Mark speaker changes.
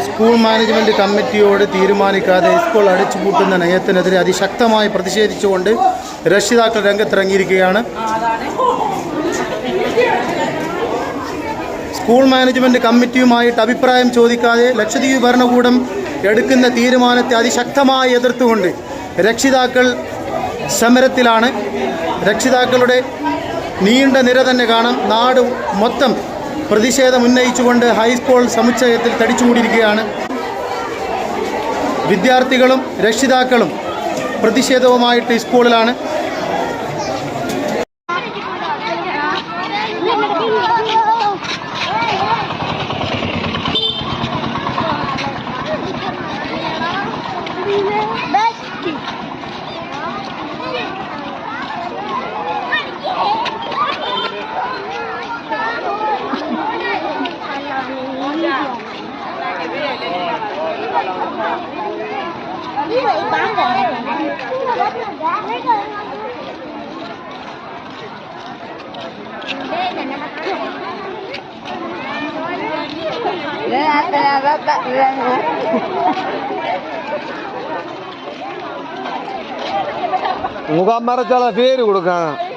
Speaker 1: School management കമ്മിറ്റിയോട് തീരുമാനിക്കാതെ school അടച്ചുപൂട്ടുന്ന നയത്തിനെതിരെ അതിശക്തമായി പ്രതിഷേധിച്ചുകൊണ്ട് രക്ഷിതാക്കൾ രംഗത്തിറങ്ങിയിരിക്കുകയാണ്. School management കമ്മിറ്റിയുമായിട്ട് അഭിപ്രായം ചോദിക്കാതെ ലക്ഷദ്വീപ് ഭരണകൂടം എടുക്കുന്ന തീരുമാനത്തെ അതിശക്തമായി എതിർത്തുകൊണ്ട് രക്ഷിതാക്കൾ സമരത്തിലാണ്. രക്ഷിതാക്കളുടെ നീണ്ട നിര തന്നെ കാണാം. നാട് മൊത്തം പ്രതിഷേധം ഉന്നയിച്ചുകൊണ്ട് ഹൈസ്കൂൾ സമുച്ചയത്തിൽ തടിച്ചുകൂടിയിരിക്കുകയാണ്. വിദ്യാർത്ഥികളും രക്ഷിതാക്കളും പ്രതിഷേധവുമായിട്ട് സ്കൂളിലാണ്.
Speaker 2: മുഖം മറച്ചാളെ പേര് കൊടുക്കാനാ.